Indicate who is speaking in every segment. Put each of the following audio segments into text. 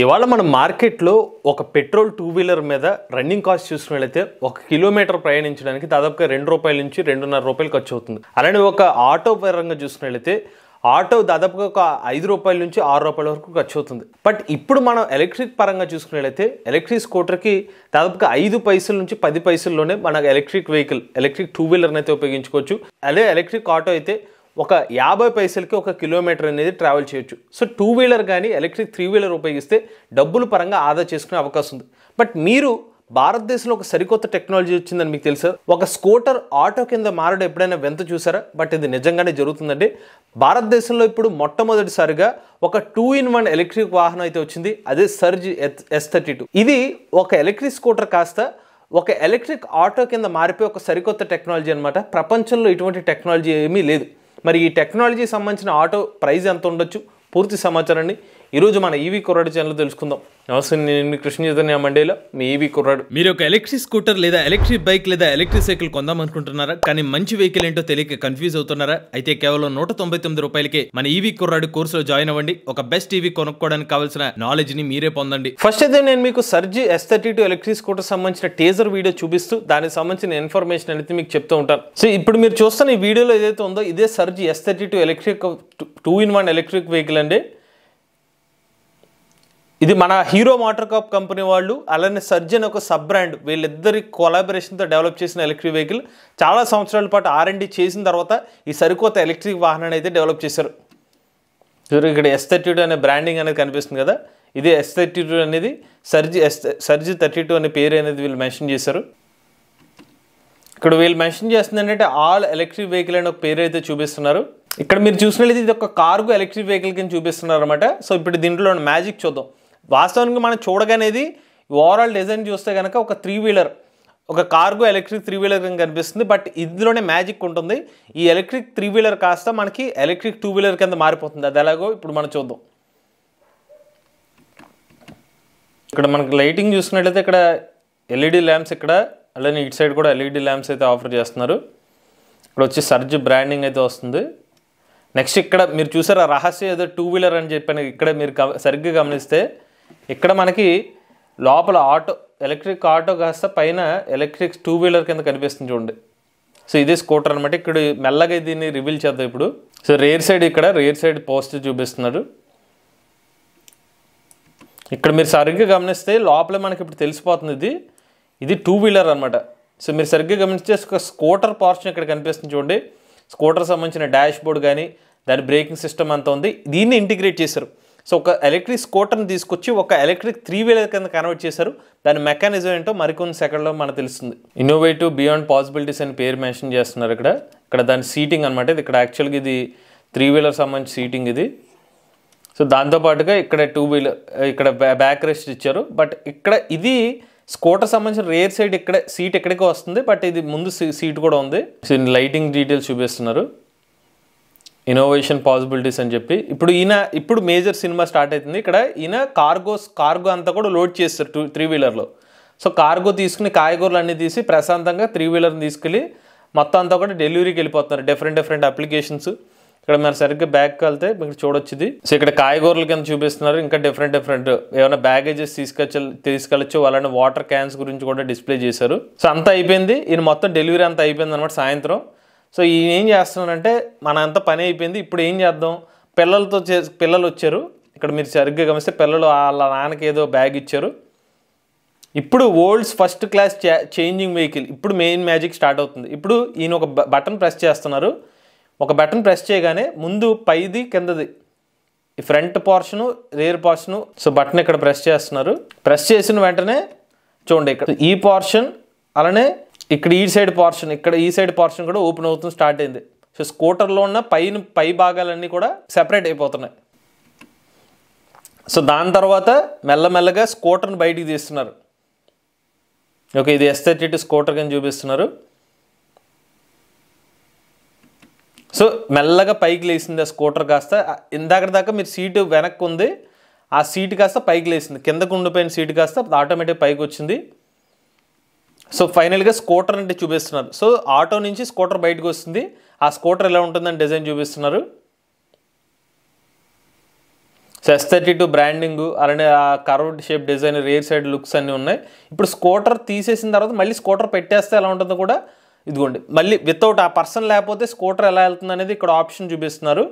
Speaker 1: ఇవాళ మనం మార్కెట్లో ఒక పెట్రోల్ 2 వీలర్ మీద రన్నింగ్ కాస్ట్ చూసుకున్నట్లయితే 1 కిలోమీటర్ ప్రయాణించడానికి దాదాపుగా ₹2 నుంచి ₹2.5 ఖర్చు అవుతుంది. అలానే ఒక ఆటో పరంగా చూసుకున్నట్లయితే ఆటో దాదాపుగా ఒక ₹5 నుంచి ₹6 వరకు ఖర్చు అవుతుంది. బట్ ఇప్పుడు మనం ఎలక్ట్రిక్ పరంగా చూసుకున్నట్లయితే ఎలక్ట్రిక్ స్కూటర్కి దాదాపుగా 5 పైసల నుంచి 10 పైసల్లోనే మన ఎలక్ట్రిక్ వెహికల్ ఎలక్ట్రిక్ 2 వీలర్ని అయితే ఉపయోగించుకోవచ్చు. అదే ఎలక్ట్రిక్ ఆటో అయితే ఒక 50 పైసలకి 1 కిలోమీటర్ అనేది ట్రావెల్ చేయొచ్చు. సో 2 వీలర్ కానీ ఎలక్ట్రిక్ 3 వీలర్ ఉపయోగిస్తే డబ్బుల పరంగా ఆదా చేసుకునే అవకాశం ఉంది. బట్ మీరు భారతదేశంలో ఒక సరికొత్త టెక్నాలజీ వచ్చిందని మీకు తెలుసా? ఒక స్కూటర్ ఆటో కింద మారడం ఎప్పుడైనా వింత చూసారా? బట్ ఇది నిజంగానే జరుగుతుందండి. భారతదేశంలో ఇప్పుడు మొట్టమొదటిసారిగా ఒక 2-in-1 ఎలక్ట్రిక్ వాహనం అయితే వచ్చింది. అదే సర్జ్ S32. ఇది ఒక ఎలక్ట్రిక్ స్కూటర్ కాస్త ఒక ఎలక్ట్రిక్ ఆటో కింద మారిపోయి ఒక సరికొత్త టెక్నాలజీ అనమాట. ప్రపంచంలో ఇటువంటి టెక్నాలజీ ఏమీ లేదు. మరి ఈ టెక్నాలజీ సంబంధించిన ఆటో ప్రైస్ ఎంత ఉండొచ్చు? పూర్తి సమాచారాన్ని ఈరోజు మన ఈవీ కుర్రాడు ఛానల్లో తెలుసుకుందాం. నమస్తే, నేను మీ కృష్ణ చైతన్య మండేలో మీ ఈవీ కుర్రాడు.
Speaker 2: మీరు ఒక ఎలక్ట్రిక్ స్కూటర్ లేదా ఎలక్ట్రిక్ బైక్ లేదా ఎలక్ట్రిక్ సైకిల్ కొందాం అనుకుంటున్నారా? కానీ మంచి వెహికల్ ఏంటో తెలియక కన్ఫ్యూజ్ అవుతున్నారా? అయితే కేవలం ₹199కే మన ఈవీ కుర్రాడు కోర్సులో జాయిన్ అవ్వండి. ఒక బెస్ట్ ఈవీ కొనుక్కోవడానికి కావాల్సిన నాలెడ్జ్ ని మీరే పొందండి.
Speaker 1: ఫస్ట్ అయితే నేను మీకు సర్జ్ S32 ఎలక్ట్రిక్ స్కూటర్ సంబంధించిన టేజర్ వీడియో చూపిస్తూ దానికి సంబంధించిన ఇన్ఫర్మేషన్ అనేది మీకు చెప్తూ ఉంటాను. సో ఇప్పుడు మీరు చూస్తున్న ఈ వీడియోలో ఏదైతే ఉందో ఇదే surge S32 electric 2-in-1 electric vehicle అండి. ఇది మన హీరో మోటార్ కార్ప్ కంపెనీ వాళ్ళు అలానే సర్జ్ అని ఒక సబ్ బ్రాండ్ వీళ్ళిద్దరి కొలాబరేషన్తో డెవలప్ చేసిన ఎలక్ట్రిక్ వెహికల్. చాలా సంవత్సరాల పాటు R&D చేసిన తర్వాత ఈ సరికొత్త ఎలక్ట్రిక్ వాహనాన్ని అయితే డెవలప్ చేశారు. ఇక్కడ S32 అనే బ్రాండింగ్ అనేది కనిపిస్తుంది కదా, ఇదే S32 అనేది సర్జ్ 32 అనే పేరు అనేది వీళ్ళు మెన్షన్ చేశారు. ఇక్కడ వీళ్ళు మెన్షన్ చేస్తుంది ఏంటంటే ఆల్ ఎలక్ట్రిక్ వెహికల్ అనే ఒక పేరు అయితే చూపిస్తున్నారు. ఇక్కడ మీరు చూసినట్లయితే ఇది ఒక కార్గో ఎలక్ట్రిక్ వెహికల్ కింద చూపిస్తున్నారు అనమాట. సో ఇప్పుడు దీంట్లో మ్యాజిక్ చూద్దాం. వాస్తవానికి మనం చూడగానేది ఓవరాల్ డిజైన్ చూస్తే కనుక ఒక 3 వీలర్ ఒక కార్గో ఎలక్ట్రిక్ 3 వీలర్ కింద కనిపిస్తుంది. బట్ ఇందులోనే మ్యాజిక్ ఉంటుంది. ఈ ఎలక్ట్రిక్ 3 వీలర్ కాస్త మనకి ఎలక్ట్రిక్ 2 వీలర్ కింద మారిపోతుంది. అది ఎలాగో ఇప్పుడు మనం చూద్దాం. ఇక్కడ మనకి లైటింగ్ చూసుకున్నట్లయితే ఇక్కడ LED ల్యాంప్స్, ఇక్కడ అలానే ఇటు సైడ్ కూడా LED ల్యాంప్స్ అయితే ఆఫర్ చేస్తున్నారు. ఇక్కడ వచ్చి సర్జ్ బ్రాండింగ్ అయితే వస్తుంది. నెక్స్ట్ ఇక్కడ మీరు చూసారా రహస్య ఏదో 2 వీలర్ అని చెప్పాను. ఇక్కడ మీరు సరిగ్గా గమనిస్తే ఇక్కడ మనకి లోపల ఆటో ఎలక్ట్రిక్ ఆటో కాస్త పైన ఎలక్ట్రిక్ 2 వీలర్ కింద కనిపిస్తుంది చూడండి. సో ఇదే స్కూటర్ అనమాట. ఇక్కడ మెల్లగా దీన్ని రివీల్ చేద్దాం ఇప్పుడు. సో రేర్ సైడ్ ఇక్కడ రేర్ సైడ్ పోస్ట్ చూపిస్తున్నారు. ఇక్కడ మీరు సరిగ్గా గమనిస్తే లోపల మనకి ఇప్పుడు తెలిసిపోతుంది ఇది 2 వీలర్ అనమాట. సో మీరు సరిగ్గా గమనిస్తే ఒక స్కూటర్ పోర్షన్ ఇక్కడ కనిపిస్తుంది చూడండి. స్కూటర్ సంబంధించిన డాష్ బోర్డ్ కానీ దాని బ్రేకింగ్ సిస్టమ్ అంతా ఉంది. దీన్ని ఇంటిగ్రేట్ చేశారు. సో ఒక ఎలక్ట్రిక్ స్కూటర్ని తీసుకొచ్చి ఒక ఎలక్ట్రిక్ 3 వీలర్ కింద కన్వర్ట్ చేశారు. దాని మెకానిజం ఏంటో మరికొన్ని సెకండ్లో మనకు తెలుస్తుంది. ఇన్నోవేటివ్ బియాండ్ పాసిబిలిటీస్ అని పేరు మెన్షన్ చేస్తున్నారు. ఇక్కడ దాని సీటింగ్ అనమాట. ఇది ఇక్కడ యాక్చువల్గా ఇది 3 వీలర్ సంబంధించి సీటింగ్ ఇది. సో దాంతోపాటుగా ఇక్కడ 2 వీలర్ ఇక్కడ బ్యాక్ రెస్ట్ ఇచ్చారు. బట్ ఇక్కడ ఇది స్కూటర్ సంబంధించిన రేర్ సైడ్ ఇక్కడ సీట్ ఎక్కడికి వస్తుంది. బట్ ఇది ముందు సీట్ కూడా ఉంది. సో లైటింగ్ డీటెయిల్స్ చూపిస్తున్నారు. ఇన్నోవేషన్ పాసిబిలిటీస్ అని చెప్పి ఇప్పుడు మేజర్ సినిమా స్టార్ట్ అవుతుంది. ఇక్కడ ఈయన కార్గో అంతా కూడా లోడ్ చేస్తారు 3 వీలర్లో. సో కార్గో తీసుకుని కాయగూరలు అన్నీ తీసి ప్రశాంతంగా 3 వీలర్ని తీసుకెళ్ళి మొత్తం అంతా కూడా డెలివరీకి వెళ్ళిపోతున్నారు. Different applications. ఇక్కడ మనం సరిగ్గా బ్యాక్ వెళ్తే మీకు చూడొచ్చు ఇది. సో ఇక్కడ కాయగూరల కింద చూపిస్తున్నారు. ఇంకా డిఫరెంట్ ఏమైనా బ్యాగేజెస్ తీసుకెళ్ళచ్చు. అలానే వాటర్ క్యాన్స్ గురించి కూడా డిస్ప్లే చేశారు. సో అంతా అయిపోయింది. ఈయన మొత్తం డెలివరీ అంతా అయిపోయింది అనమాట సాయంత్రం. సో ఈయన ఏం చేస్తున్నారంటే మన అంతా పని అయిపోయింది, ఇప్పుడు ఏం చేద్దాం, పిల్లలు వచ్చారు. ఇక్కడ మీరు సరిగ్గా గమనిస్తే పిల్లలు వాళ్ళ నాన్నకి ఏదో బ్యాగ్ ఇచ్చారు. ఇప్పుడు world's first class changing vehicle ఇప్పుడు మెయిన్ మ్యాజిక్ స్టార్ట్ అవుతుంది. ఇప్పుడు ఈయన ఒక బటన్ ప్రెస్ చేస్తున్నారు. ఒక బటన్ ప్రెస్ చేయగానే ముందు పైది కిందది ఈ front portion rare portion. So button ఇక్కడ ప్రెస్ చేస్తున్నారు. ప్రెస్ చేసిన వెంటనే చూడండి ఇక్కడ ఈ పోర్షన్ అలానే ఇక్కడ ఈ సైడ్ పోర్షన్ కూడా ఓపెన్ అవుతుంది, స్టార్ట్ అయింది. సో స్కూటర్లో ఉన్న పై భాగాలన్నీ కూడా సెపరేట్ అయిపోతున్నాయి. సో దాని తర్వాత మెల్లమెల్లగా స్కూటర్ని బయటికి తీస్తున్నారు. ఓకే, ఇది S32 స్కూటర్ కింద చూపిస్తున్నారు. సో మెల్లగా పైకి లేసింది ఆ స్కూటర్ కాస్త. ఇందాక దాకా మీరు సీటు వెనక్కి ఉంది, ఆ సీటు కాస్త పైకి లేసింది. కిందకు ఉండిపోయిన సీటు కాస్త ఆటోమేటిక్ పైకి వచ్చింది. సో ఫైనల్గా స్కూటర్ అంటే చూపిస్తున్నారు. సో ఆటో నుంచి స్కూటర్ బయటకు వస్తుంది. ఆ స్కూటర్ ఎలా ఉంటుందని డిజైన్ చూపిస్తున్నారు. సో S32 బ్రాండింగ్ అలానే ఆ curved shape design, rare side looks అన్నీ ఉన్నాయి. ఇప్పుడు స్కూటర్ తీసేసిన తర్వాత మళ్ళీ స్కూటర్ పెట్టేస్తే ఎలా ఉంటుందో కూడా ఇదిగోండి. మళ్ళీ వితౌట్ ఆ పర్సన్ లేకపోతే స్కూటర్ ఎలా వెళ్తుంది అనేది ఇక్కడ ఆప్షన్ చూపిస్తున్నారు.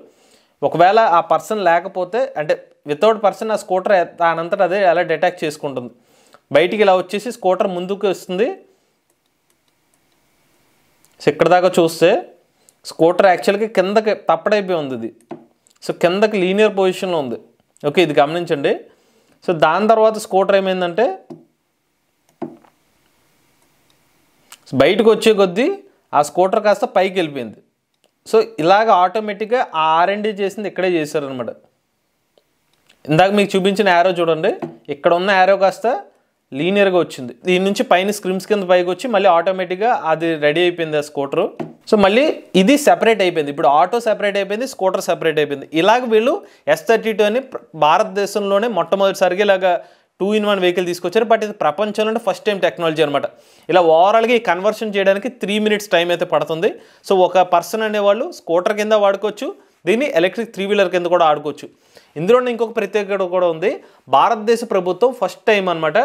Speaker 1: ఒకవేళ ఆ పర్సన్ లేకపోతే అంటే వితౌట్ పర్సన్ ఆ స్కూటర్ దానంతటా అదే ఎలా డిటెక్ట్ చేసుకుంటుంది. బయటికి ఇలా వచ్చేసి స్కూటర్ ముందుకు వస్తుంది. సో ఇక్కడ దాకా చూస్తే స్కూటర్ యాక్చువల్గా కిందకి తప్పడైపోయి ఉంది ఇది. సో కిందకి లీనియర్ పొజిషన్లో ఉంది. ఓకే, ఇది గమనించండి. సో దాని తర్వాత స్కూటర్ ఏమైందంటే బయటకు వచ్చే కొద్దీ ఆ స్కూటర్ కాస్త పైకి వెళ్ళిపోయింది. సో ఇలాగ ఆటోమేటిక్గా ఆ R&D చేసింది ఇక్కడే చేశారనమాట. ఇందాక మీకు చూపించిన యారో చూడండి, ఇక్కడ ఉన్న యారో కాస్త లీనియర్గా వచ్చింది. దీని నుంచి పైన స్క్రిమ్స్ కింద పైకి వచ్చి మళ్ళీ ఆటోమేటిక్గా అది రెడీ అయిపోయింది ఆ స్కూటరు. సో మళ్ళీ ఇది సెపరేట్ అయిపోయింది. ఇప్పుడు ఆటో సెపరేట్ అయిపోయింది, స్కూటర్ సెపరేట్ అయిపోయింది. ఇలాగ వీళ్ళు S32 అని భారతదేశంలోనే మొట్టమొదటిసారిగా ఇలాగా 2-in-1 వెహికల్ తీసుకొచ్చారు. బట్ ఇది ప్రపంచంలోనే ఫస్ట్ టైం టెక్నాలజీ అనమాట. ఇలా ఓవరాల్గా ఈ కన్వర్షన్ చేయడానికి 3 minutes టైం అయితే పడుతుంది. సో ఒక పర్సన్ అనేవాళ్ళు స్కూటర్ కింద వాడుకోవచ్చు, దీన్ని ఎలక్ట్రిక్ 3-wheeler కింద కూడా ఆడుకోవచ్చు. ఇందులోనే ఇంకొక ప్రత్యేకత కూడా ఉంది. భారతదేశ ప్రభుత్వం ఫస్ట్ టైం అనమాట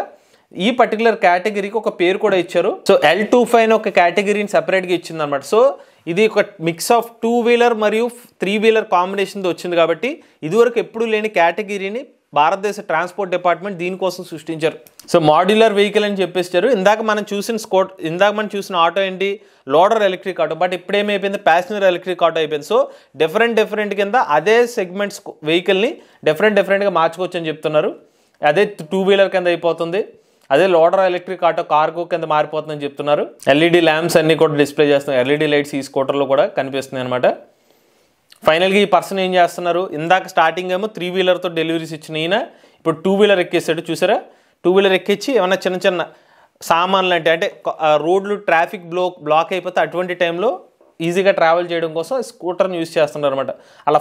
Speaker 1: ఈ పర్టికులర్ కేటగిరీకి ఒక పేరు కూడా ఇచ్చారు. సో L25 అని ఒక కేటగిరీని సెపరేట్గా ఇచ్చింది అనమాట. సో ఇది ఒక మిక్స్ ఆఫ్ 2-wheeler మరియు 3-wheeler కాంబినేషన్తో వచ్చింది కాబట్టి ఇదివరకు ఎప్పుడూ లేని కేటగిరీని భారతదేశ ట్రాన్స్పోర్ట్ డిపార్ట్మెంట్ దీనికోసం సృష్టించారు. సో మాడ్యులర్ వెహికల్ అని చెప్పేసారు. ఇందాక మనం చూసిన ఆటో ఏంటి, లోడర్ ఎలక్ట్రిక్ ఆటో. బట్ ఇప్పుడు ఏమైపోయింది, ప్యాసింజర్ ఎలక్ట్రిక్ ఆటో అయిపోయింది. సో డిఫరెంట్ కింద అదే సెగ్మెంట్స్ వెహికల్ని డిఫరెంట్గా మార్చుకోవచ్చు అని చెప్తున్నారు. అదే 2-wheeler కింద అయిపోతుంది, అదే లోడర్ ఎలక్ట్రిక్ ఆటో కార్గో కింద మారిపోతుందని చెప్తున్నారు. LED ల్యాంప్స్ అన్నీ కూడా డిస్ప్లే చేస్తున్నారు. LED లైట్స్ ఈ స్కూటర్లో కూడా కనిపిస్తున్నాయి అనమాట. ఫైనల్గా ఈ పర్సన్ ఏం చేస్తున్నారు, ఇందాక స్టార్టింగ్ ఏమో 3-wheelerతో డెలివరీస్ ఇచ్చిన ఈయన ఇప్పుడు 2-wheeler ఎక్కేసాడు. చూసారా, 2-wheeler ఎక్కించి ఏమన్నా చిన్న సామాన్లు అంటే రోడ్లు ట్రాఫిక్ బ్లాక్ అయిపోతే అటువంటి టైంలో ఈజీగా ట్రావెల్ చేయడం కోసం స్కూటర్ని యూజ్ చేస్తున్నారు అనమాట. అలా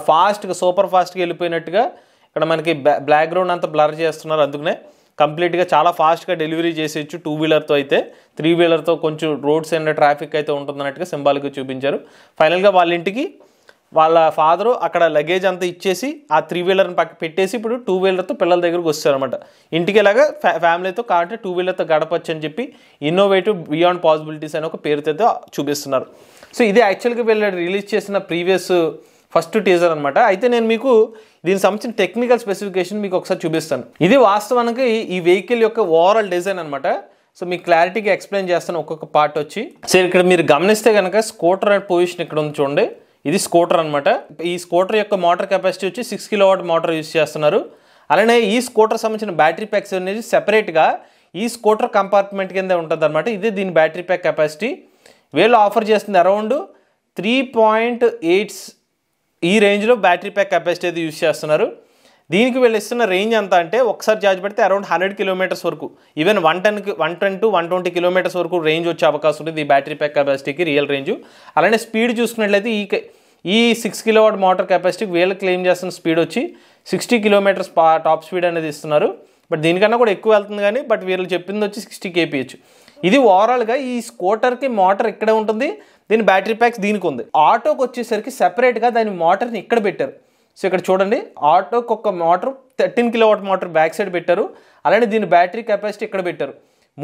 Speaker 1: సూపర్ ఫాస్ట్గా వెళ్ళిపోయినట్టుగా ఇక్కడ మనకి బ్యాక్గ్రౌండ్ అంతా బ్లర్ చేస్తున్నారు. అందుకనే కంప్లీట్గా చాలా ఫాస్ట్గా డెలివరీ చేసేయచ్చు 2-wheelerతో అయితే. 3-wheelerతో కొంచెం రోడ్స్ అండ్ ట్రాఫిక్ అయితే ఉంటుందన్నట్టుగా సింబాలిక్గా చూపించారు. ఫైనల్గా వాళ్ళ ఇంటికి వాళ్ళ ఫాదరు అక్కడ లగేజ్ అంతా ఇచ్చేసి ఆ 3-wheelerని పక్క పెట్టేసి ఇప్పుడు 2-wheelerతో పిల్లల దగ్గరకు వస్తారనమాట. ఇంటికి ఇలాగా ఫ్యామిలీతో కాబట్టి 2-wheelerతో గడపచ్చు అని చెప్పి ఇన్నోవేటివ్ బియాండ్ పాసిబిలిటీస్ అని ఒక పేరుతో చూపిస్తున్నారు. సో ఇది యాక్చువల్గా వీళ్ళు రిలీజ్ చేసిన ప్రీవియస్ ఫస్ట్ టీజర్ అనమాట. అయితే నేను మీకు దీనికి సంబంధించిన టెక్నికల్ స్పెసిఫికేషన్ మీకు ఒకసారి చూపిస్తాను. ఇది వాస్తవానికి ఈ వెహికల్ యొక్క ఓవరాల్ డిజైన్ అనమాట. సో మీకు క్లారిటీగా ఎక్స్ప్లెయిన్ చేస్తాను ఒక్కొక్క పార్ట్ వచ్చి. సో ఇక్కడ మీరు గమనిస్తే కనుక స్కూటర్ పొజిషన్ ఇక్కడ ఉంది చూడండి, ఇది స్కూటర్ అనమాట. ఈ స్కూటర్ యొక్క మోటార్ కెపాసిటీ వచ్చి 6 kW మోటార్ యూజ్ చేస్తున్నారు. అలానే ఈ స్కూటర్ సంబంధించిన బ్యాటరీ ప్యాక్స్ అనేది సెపరేట్గా ఈ స్కూటర్ కంపార్ట్మెంట్ కింద ఉంటుంది అనమాట. ఇది దీని బ్యాటరీ ప్యాక్ కెపాసిటీ. వీళ్ళు ఆఫర్ చేస్తుంది అరౌండ్ 3.8 ఈ రేంజ్లో బ్యాటరీ ప్యాక్ కెపాసిటీ అయితే యూజ్ చేస్తున్నారు. దీనికి వీళ్ళు ఇస్తున్న రేంజ్ ఎంత అంటే ఒకసారి ఛార్జ్ పెడితే అరౌండ్ 100 kilometers వరకు, ఈవెన్ 110 to 120 kilometers వరకు రేంజ్ వచ్చే అవకాశం ఉంటుంది ఈ బ్యాటరీ ప్యాక్ కెపాసిటీకి రియల్ రేంజ్. అలానే స్పీడ్ చూసుకున్నట్లయితే ఈ 6 kW మోటార్ కెపాసిటీకి వీళ్ళు క్లెయిమ్ చేస్తున్న స్పీడ్ వచ్చి 60 kilometers టాప్ స్పీడ్ అనేది ఇస్తున్నారు. బట్ దీనికన్నా కూడా ఎక్కువ వెళ్తుంది కానీ బట్ వీళ్ళు చెప్పింది వచ్చి 60 kph. ఇది ఓవరాల్గా ఈ స్కూటర్కి మోటార్ ఇక్కడే ఉంటుంది, దీని బ్యాటరీ ప్యాక్స్ దీనికి ఉంది. ఆటోకి వచ్చేసరికి సెపరేట్గా దాని మోటార్ని ఇక్కడ పెట్టారు. సో ఇక్కడ చూడండి, ఆటోకి ఒక motor 13 kW motor back side పెట్టారు. అలానే దీని బ్యాటరీ కెపాసిటీ ఇక్కడ పెట్టారు.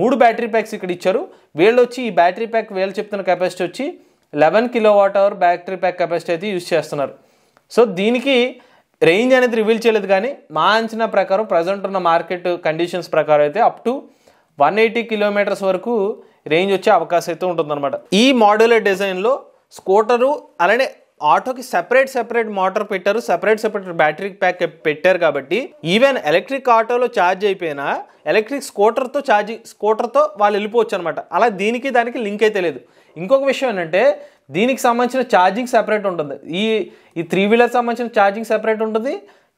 Speaker 1: 3 బ్యాటరీ ప్యాక్స్ ఇక్కడ ఇచ్చారు. వీళ్ళు వచ్చి ఈ బ్యాటరీ ప్యాక్ వీళ్ళు చెప్తున్న కెపాసిటీ వచ్చి 11 kWh బ్యాటరీ ప్యాక్ కెపాసిటీ అయితే యూజ్ చేస్తున్నారు. సో దీనికి రేంజ్ అనేది రివీల్ చేయలేదు కానీ మా అంచనా ప్రకారం ప్రజెంట్ ఉన్న మార్కెట్ కండిషన్స్ ప్రకారం అయితే అప్ టు 180 kilometers వరకు రేంజ్ వచ్చే అవకాశం అయితే ఉంటుందన్నమాట. ఈ మాడ్యులర్ డిజైన్లో స్కూటరు అలానే ఆటోకి సెపరేట్ మోటార్ పెట్టారు, సెపరేట్ బ్యాటరీ ప్యాక్ పెట్టారు కాబట్టి ఈవెన్ ఎలక్ట్రిక్ ఆటోలో ఛార్జ్ అయిపోయినా ఎలక్ట్రిక్ స్కూటర్తో వాళ్ళు వెళ్ళిపోవచ్చు అనమాట. అలా దానికి లింక్ అయితే లేదు. ఇంకొక విషయం ఏంటంటే దీనికి సంబంధించిన ఛార్జింగ్ సెపరేట్ ఉంటుంది. ఈ 3-wheeler సంబంధించిన ఛార్జింగ్ సెపరేట్ ఉంటుంది,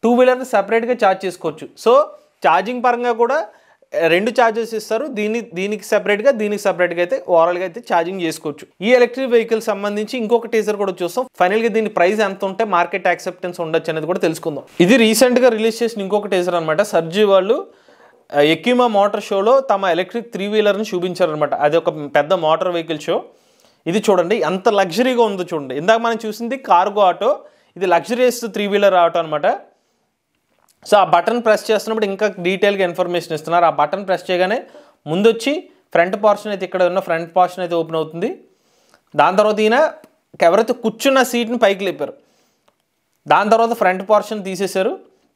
Speaker 1: 2-wheelerని సెపరేట్గా ఛార్జ్ చేసుకోవచ్చు. సో ఛార్జింగ్ పరంగా కూడా 2 ఛార్జెస్ ఇస్తారు. దీనికి సెపరేట్గా అయితే ఓవరాల్గా అయితే ఛార్జింగ్ చేసుకోవచ్చు. ఈ ఎలక్ట్రిక్ వెహికల్ సంబంధించి ఇంకొక టీజర్ కూడా చూస్తాం. ఫైనల్గా దీని ప్రైస్ ఎంత ఉంటే మార్కెట్ యాక్సెప్టెన్స్ ఉండొచ్చు అనేది కూడా తెలుసుకుందాం. ఇది రీసెంట్గా రిలీజ్ చేసిన ఇంకొక టీజర్ అనమాట. సర్జీ వాళ్ళు ఎక్యూమా మోటార్ షోలో తమ ఎలక్ట్రిక్ 3-wheelerని చూపించారనమాట. అది ఒక పెద్ద మోటార్ వెహికల్ షో. ఇది చూడండి ఎంత లగ్జరీగా ఉందో చూడండి. ఇందాక మనం చూసింది కార్గో ఆటో, ఇది లగ్జరియస్ 3-wheeler ఆటో అనమాట. సో ఆ బటన్ ప్రెస్ చేస్తున్నప్పుడు ఇంకా డీటెయిల్గా ఇన్ఫర్మేషన్ ఇస్తున్నారు. ఆ బటన్ ప్రెస్ చేయగానే ముందు వచ్చి ఫ్రంట్ పోర్షన్ అయితే ఇక్కడ ఉన్న ఫ్రంట్ పోర్షన్ అయితే ఓపెన్ అవుతుంది. దాని తర్వాత ఈయన ఎవరైతే కూర్చున్న సీట్ని పైకి లేపారు, దాని తర్వాత ఫ్రంట్ పోర్షన్ తీసేశారు.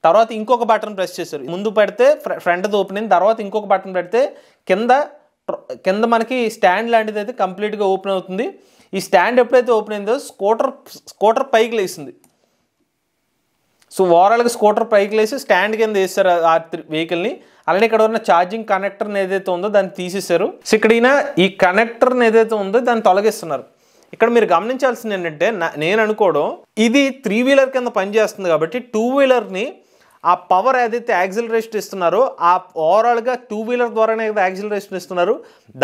Speaker 1: తర్వాత ఇంకొక బటన్ ప్రెస్ చేశారు. ముందు పెడితే ఫ్రంట్ది ఓపెన్ అయింది, తర్వాత ఇంకొక బటన్ పెడితే కింద మనకి స్టాండ్ లాంటిది అయితే కంప్లీట్గా ఓపెన్ అవుతుంది. ఈ స్టాండ్ ఎప్పుడైతే ఓపెన్ అయిందో స్కూటర్ పైకి లేసింది. సో ఓవరాల్గా స్కూటర్ పైకి లేసి స్టాండ్ కింద వేస్తారు ఆ వెహికల్ని. అలానే ఇక్కడ ఉన్న ఛార్జింగ్ కనెక్టర్ని ఏదైతే ఉందో దాన్ని తీసేశారు. సో ఇక్కడ ఈ కనెక్టర్ని ఏదైతే ఉందో దాన్ని తొలగిస్తున్నారు. ఇక్కడ మీరు గమనించాల్సింది ఏంటంటే, నేను అనుకోవడం ఇది 3 వీలర్ కింద పనిచేస్తుంది కాబట్టి 2 వీలర్ని ఆ పవర్ ఏదైతే యాక్సిలరేషన్ ఇస్తున్నారో ఆ ఓవరాల్గా 2 వీలర్ ద్వారానే ఏదైతే యాక్సిలరేషన్ ఇస్తున్నారు,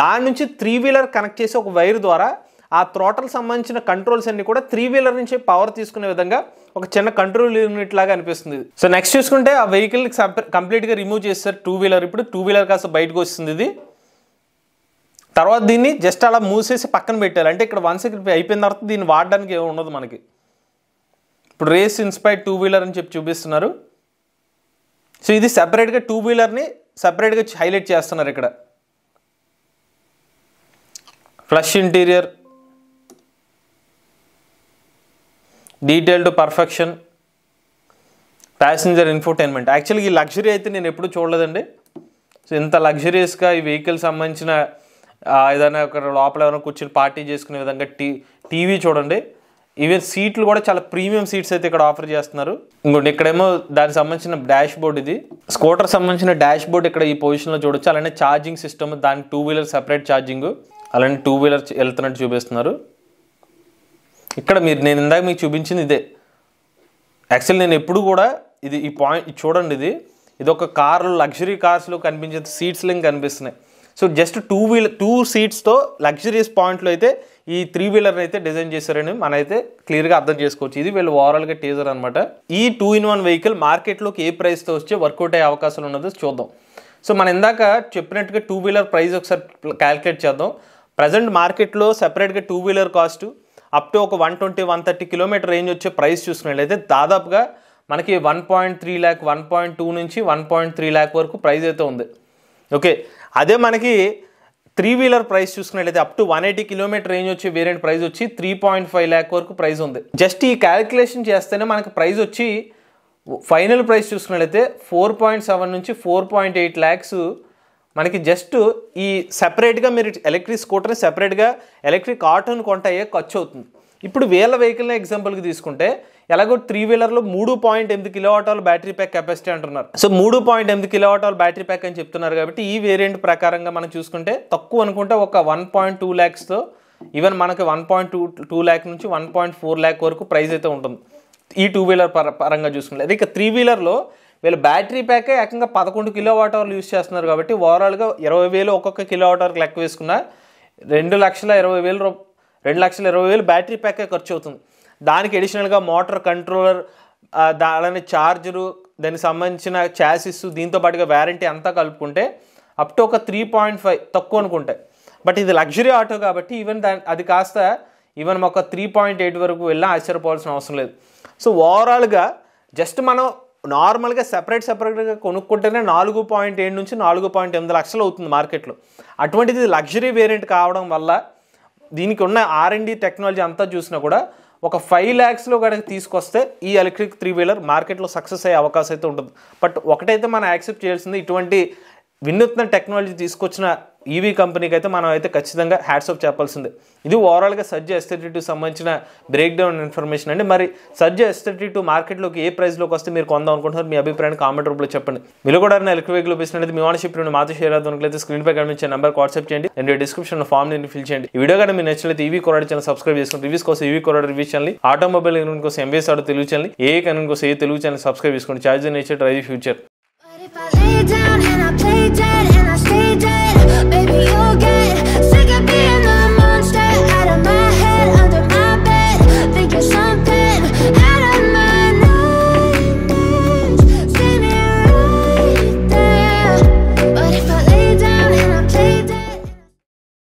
Speaker 1: దాని నుంచి 3 వీలర్ కనెక్ట్ చేసి ఒక వైర్ ద్వారా ఆ థ్రోటల్ సంబంధించిన కంట్రోల్స్ అన్ని కూడా 3 వీలర్ నుంచి పవర్ తీసుకునే విధంగా ఒక చిన్న కంట్రోల్ యూనిట్ లాగా అనిపిస్తుంది. సో నెక్స్ట్ చూసుకుంటే ఆ వెహికల్ కంప్లీట్గా రిమూవ్ చేస్తారు 2 వీలర్. ఇప్పుడు 2 వీలర్ కాస్త బయటకు వస్తుంది ఇది. తర్వాత దీన్ని జస్ట్ అలా మూసేసి పక్కన పెట్టాలి. అంటే ఇక్కడ వన్స్ ఇక్కడ అయిపోయిన తర్వాత దీన్ని వాడడానికి ఏమి ఉండదు మనకి. ఇప్పుడు రేస్ ఇన్స్పైర్డ్ 2 వీలర్ అని చెప్పి చూపిస్తున్నారు. సో ఇది సెపరేట్గా 2 వీలర్ని సెపరేట్గా హైలైట్ చేస్తున్నారు ఇక్కడ. Flush interior, detail to perfection, passenger infotainment. యాక్చువల్గా ఈ లగ్జరీ అయితే నేను ఎప్పుడు చూడలేదండి. సో ఇంత లగ్జరియస్గా ఈ వెహికల్ సంబంధించిన ఏదైనా ఒక లోపల ఏమైనా కూర్చొని పార్టీ చేసుకునే విధంగా టీవీ చూడండి. ఈవెన్ సీట్లు కూడా చాలా ప్రీమియం సీట్స్ అయితే ఇక్కడ ఆఫర్ చేస్తున్నారు. ఇంకోటి ఇక్కడేమో దానికి సంబంధించిన డాష్ బోర్డ్, ఇది స్కూటర్ సంబంధించిన డాష్ బోర్డ్ ఇక్కడ ఈ పొజిషన్లో చూడొచ్చు. అలానే ఛార్జింగ్ సిస్టమ్, దాని 2 వీలర్ సెపరేట్ ఛార్జింగ్, అలానే 2 వీలర్ వెళ్తున్నట్టు చూపిస్తున్నారు. ఇక్కడ నేను ఇందాక మీకు చూపించింది ఇదే. యాక్చువల్లీ నేను ఎప్పుడు కూడా ఈ పాయింట్ చూడండి, ఇది ఒక కారు లగ్జరీ కార్స్లో కనిపించే సీట్స్ లింక్ కనిపిస్తున్నాయి. సో జస్ట్ 2 సీట్స్తో లగ్జరీస్ పాయింట్లో అయితే ఈ 3 వీలర్ని అయితే డిజైన్ చేశారని మనమైతే క్లియర్గా అర్థం చేసుకోవచ్చు. ఇది వీళ్ళు ఓవరాల్గా టీజర్ అనమాట. ఈ 2-in-1 వెహికల్ మార్కెట్లోకి ఏ ప్రైస్తో వచ్చి వర్కౌట్ అయ్యే అవకాశాలు ఉన్నదో చూద్దాం. సో మనం ఇందాక చెప్పినట్టుగా 2 వీలర్ ప్రైస్ ఒకసారి క్యాలిక్యులేట్ చేద్దాం. ప్రజెంట్ మార్కెట్లో సెపరేట్గా 2 వీలర్ కాస్ట్ అప్ టు ఒక 120-130 కిలోమీటర్ రేంజ్ వచ్చే ప్రైస్ చూసుకున్నట్లయితే దాదాపుగా మనకి 1.3 lakh, 1.2 నుంచి 1.3 lakh వరకు ప్రైస్ అయితే ఉంది. ఓకే, అదే మనకి 3 వీలర్ ప్రైస్ చూసుకున్నట్లయితే అప్ టు 180 కిలోమీటర్ రేంజ్ వచ్చి వేరియంట్ ప్రైస్ వచ్చి 3.5 lakh వరకు ప్రైస్ ఉంది. జస్ట్ ఈ క్యాలిక్యులేషన్ చేస్తేనే మనకి ప్రైస్ వచ్చి ఫైనల్ ప్రైస్ చూసుకున్నట్లయితే 4.7 నుంచి 4.8 lakhs మనకి జస్ట్ ఈ సెపరేట్గా మీరు ఎలక్ట్రిక్ స్కూటర్ని సెపరేట్గా ఎలక్ట్రిక్ ఆటోని కొంటాయే ఖర్చు అవుతుంది. ఇప్పుడు వీళ్ళ వెహికల్ని ఎగ్జాంపుల్కి తీసుకుంటే ఎలాగో 3 వీలర్లో 3.8 కిలోవాట్ బ్యాటరీ ప్యాక్ కెపాసిటీ అంటున్నారు. సో 3.8 కిలోవాట్ బ్యాటరీ ప్యాక్ అని చెప్తున్నారు కాబట్టి ఈ వేరియంట్ ప్రకారంగా మనం చూసుకుంటే తక్కువ అనుకుంటే ఒక 1.2 lakhsతో ఈవెన్ మనకి 1.2 lakh నుంచి 1.4 lakh వరకు ప్రైస్ అయితే ఉంటుంది ఈ 2 వీలర్ పరంగా చూసుకుంటే. అదే ఇక 3 వీలర్లో వీళ్ళు బ్యాటరీ ప్యాకే ఏకంగా 11 కిలోవాట్ యూజ్ చేస్తున్నారు కాబట్టి ఓవరాల్గా 20,000 ఒక్కొక్క కిలోవాట్ లెక్క వేసుకున్న 2,20,000 బ్యాటరీ ప్యాకే ఖర్చు అవుతుంది. దానికి అడిషనల్గా మోటార్ కంట్రోలర్, అలానే ఛార్జరు, దానికి సంబంధించిన చాసిస్, దీంతో పాటుగా వ్యారంటీ అంతా కలుపుకుంటే అప్ టు ఒక 3.5 తక్కువ అనుకుంటే. బట్ ఇది లగ్జరీ ఆటో కాబట్టి ఈవెన్ అది కాస్త ఈవెన్ ఒక 3.8 వరకు వెళ్ళినా ఆశ్చర్యపోవాల్సిన అవసరం లేదు. సో ఓవరాల్గా జస్ట్ మనం నార్మల్గా సెపరేట్గా కొనుక్కుంటేనే 4.7 నుంచి 4.8 లక్షలు అవుతుంది మార్కెట్లో. అటువంటిది లగ్జరీ వేరియంట్ కావడం వల్ల దీనికి ఉన్న R&D టెక్నాలజీ అంతా చూసినా కూడా ఒక 5 lakhsలో కనుక తీసుకొస్తే ఈ ఎలక్ట్రిక్ 3 వీలర్ మార్కెట్లో సక్సెస్ అయ్యే అవకాశం అయితే ఉంటుంది. బట్ ఒకటైతే మనం యాక్సెప్ట్ చేయాల్సింది, ఇటువంటి వినూత్న టెక్నాలజీ తీసుకొచ్చిన ఈవీ కంపెనీకి అయితే మనం అయితే ఖచ్చితంగా హ్యాట్స్ ఆఫ్ చెప్పాల్సిందే. ఇది ఓవరాల్గా సర్జ్ S32 సంబంధించిన బ్రేక్ డౌన్ ఇన్ఫర్మేషన్ అండి. మరి సర్జ్ S32 మార్కెట్లోకి ఏ ప్రైస్లోకి వస్తే మీరు కొందాం అనుకుంటున్నారు, మీ అభిప్రాయాన్ని కామెంట్ రూపంలో చెప్పండి. మీరు కూడా ఎలక్ట్రిక్ వెహికల్ ఉపయోగిస్తున్నది మీ ఓనర్షిప్ నుండి మాతో షేర్ అవుతున్నట్లయితే స్క్రీన్ పై కనిపించే నెంబర్కి వాట్సాప్ చేయండి అండ్ డిస్క్రిప్షన్ ఫామ్ ని ఫిల్ చేయండి. ఈ వీడియో కానీ మీరు నచ్చినట్లయితే ఈవీ కొరాడు ఛానల్ సబ్స్క్రైబ్ చేసుకుని రివ్యూస్ కోసం ఈవీ కొరాడు రివ్యూ ఛానల్, ఆటోమొబైల్ కోసం ఎంబీఎస్ ఆటో తెలుగు ఛానల్, ఏ కనుక కోసం ఏ తెలుగు ఛానల్ సబ్స్క్రైబ్ చేసుకోండి. Charge nature drive future. If I lay down and I play dead and I stay dead, baby you'll get